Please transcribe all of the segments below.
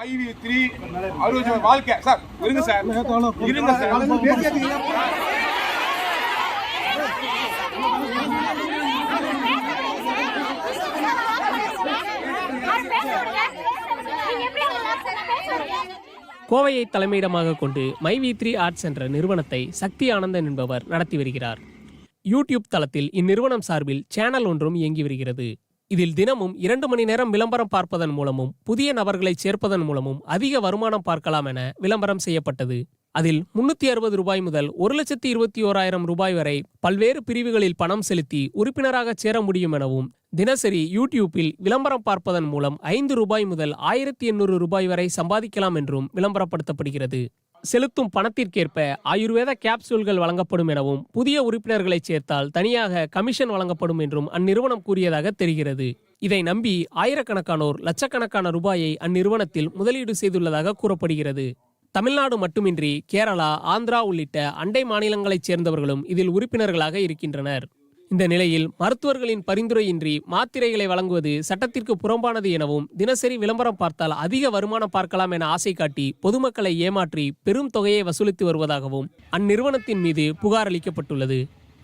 IV3 அறுபது வாழ்க்கை sir இருங்க சார் இருங்க சார் கோவையை தலைமையிடமாக கொண்டு myv3 ஆர்ட்ஸ் என்ற நிறுவனத்தை சக்தி ஆனந்தன் என்பவர் நடத்தி வருகிறார். யூடியூப் தளத்தில் இந்நிறுவனம் சார்பில் சேனல் ஒன்றும் இயங்கி வருகிறது. இதில் தினமும் 2 மணி நேரம் விளம்பரம் பார்ப்பதன் மூலமும் புதிய நபர்களை சேர்ப்பதன் மூலமும் அதிக வருமானம் பார்க்கலாம் என விளம்பரம் செய்யப்பட்டது. அதில் 360 ரூபாய் முதல் 1,21,000 ரூபாய் வரை பல்வேறு பிரிவுகளில் பணம் செலுத்தி உறுப்பினராக சேர முடியும் எனவும், தினசரி யூடியூப்பில் விளம்பரம் பார்ப்பதன் மூலம் 5 ரூபாய் முதல் 1,800 ரூபாய் வரை சம்பாதிக்கலாம் என்றும் விளம்பரப்படுத்தப்படுகிறது. செலுத்தும் பணத்திற்கேற்ப ஆயுர்வேத கேப்சூல்கள் வழங்கப்படும் எனவும், புதிய உறுப்பினர்களை சேர்த்தால் தனியாக கமிஷன் வழங்கப்படும் என்றும் அந்நிறுவனம் கூறியதாக தெரிகிறது. இதை நம்பி ஆயிரக்கணக்கானோர் லட்சக்கணக்கான ரூபாயை அந்நிறுவனத்தில் முதலீடு செய்துள்ளதாக கூறப்படுகிறது. தமிழ்நாடு மட்டுமின்றி கேரளா, ஆந்திரா உள்ளிட்ட அண்டை மாநிலங்களைச் சேர்ந்தவர்களும் இதில் உறுப்பினர்களாக இருக்கின்றனர். இந்த நிலையில் மருத்துவர்களின் பரிந்துரையின்றி மாத்திரைகளை வழங்குவது சட்டத்திற்கு புறம்பானது எனவும், தினசரி விளம்பரம் பார்த்தால் அதிக வருமானம் பார்க்கலாம் என ஆசை காட்டி பொதுமக்களை ஏமாற்றி பெரும் தொகையை வசூலித்து வருவதாகவும் அந்நிறுவனத்தின் மீது புகார் அளிக்கப்பட்டுள்ளது.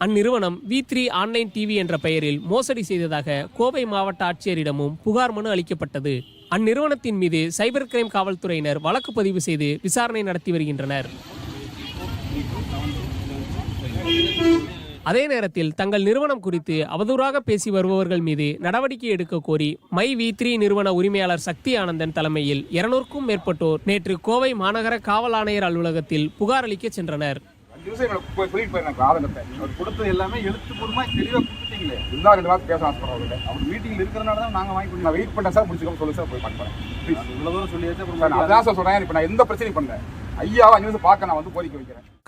அந்நிறுவனம் V3 ஆன்லைன் டிவி என்ற பெயரில் மோசடி செய்ததாக கோவை மாவட்ட ஆட்சியரிடமும் புகார் மனு அளிக்கப்பட்டது. அந்நிறுவனத்தின் மீது சைபர் கிரைம் காவல்துறையினர் வழக்கு பதிவு செய்து விசாரணை நடத்தி வருகின்றனர். அதே நேரத்தில் தங்கள் நிறுவனம் குறித்து அவதூறாக பேசி வருபவர்கள் மீது நடவடிக்கை எடுக்க கோரி myv3 நிறுவன உரிமையாளர் சக்தி ஆனந்தன் தலைமையில் 200க்கும் மேற்பட்டோர் நேற்று கோவை மாநகர காவல் ஆணையர் அலுவலகத்தில் புகார் அளிக்க சென்றனர்.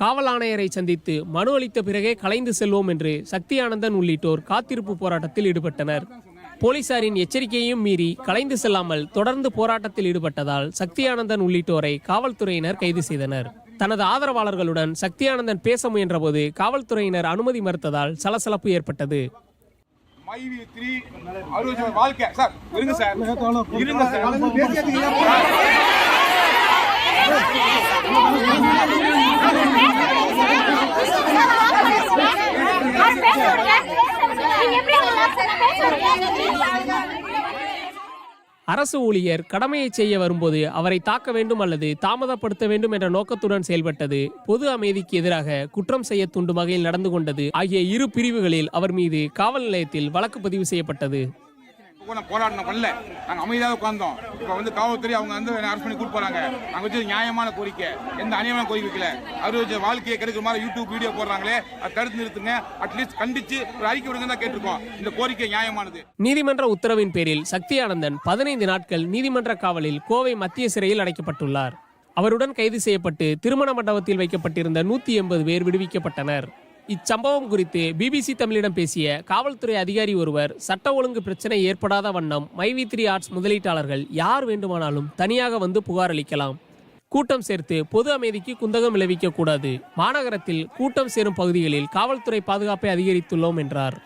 காவல் ஆணையரை சந்தித்து மனு அளித்த பிறகே கலைந்து செல்வோம் என்று சக்தி ஆனந்தன் உள்ளிட்டோர் காத்திருப்பு போராட்டத்தில் ஈடுபட்டனர். போலீசாரின் எச்சரிக்கையையும் மீறி கலைந்து செல்லாமல் தொடர்ந்து போராட்டத்தில் ஈடுபட்டதால் சக்தி ஆனந்தன் உள்ளிட்டோரை காவல்துறையினர் கைது செய்தனர். தனது ஆதரவாளர்களுடன் சக்தி ஆனந்தன் பேச முயன்ற போது காவல்துறையினர் அனுமதி மறுத்ததால் சலசலப்பு ஏற்பட்டது. myv3 அறுபது வாழ்க்கை சார் இருங்க சார் இருங்க சார் அரசு ஊழியர் கடமையை செய்ய வரும்போது அவரை தாக்க வேண்டும் அல்லது தாமதப்படுத்த வேண்டும் என்ற நோக்கத்துடன் செயல்பட்டது, பொது அமைதிக்கு எதிராக குற்றம் செய்ய தூண்டும் வகையில் நடந்து கொண்டது ஆகிய இரு பிரிவுகளில் அவர் மீது காவல் நிலையத்தில் வழக்கு பதிவு செய்யப்பட்டது. போராட்டம் பண்ணல, நாங்கள் அமைதியாக உட்கார்ந்தோம். இப்போ காவல்துறை அவங்க அரெஸ்ட் பண்ணி கூட்டு போறாங்க. நாங்கள் வச்சு நியாயமான கோரிக்கை, எந்த அநியாயமான கோரிக்கை வைக்கல. அவரு வாழ்க்கையை கெடுக்கிற மாதிரி யூடியூப் வீடியோ போடுறாங்களே, அது தடுத்து நிறுத்துங்க, அட்லீஸ்ட் கண்டிச்சு ஒரு அறிக்கை விடுங்க தான் கேட்டிருக்கோம். இந்த கோரிக்கை நியாயமானது. நீதிமன்ற உத்தரவின் பேரில் சக்தி ஆனந்தன் 15 நாட்கள் நீதிமன்ற காவலில் கோவை மத்திய சிறையில் அடைக்கப்பட்டுள்ளார். அவருடன் கைது செய்யப்பட்டு திருமண மண்டபத்தில் வைக்கப்பட்டிருந்த 180 பேர் விடுவிக்கப்பட்டனர். இச்சம்பவம் குறித்து BBC தமிழிடம் பேசிய காவல்துறை அதிகாரி ஒருவர், சட்ட ஒழுங்கு பிரச்சனை ஏற்படாத வண்ணம் myv3 ஆர்ட்ஸ் முதலீட்டாளர்கள் யார் வேண்டுமானாலும் தனியாக வந்து புகார் அளிக்கலாம். கூட்டம் சேர்த்து பொது அமைதிக்கு குந்தகம் விளைவிக்க கூடாது. மாநகரத்தில் கூட்டம் சேரும் பகுதிகளில் காவல்துறை பாதுகாப்பை அதிகரித்துள்ளோம் என்றார்.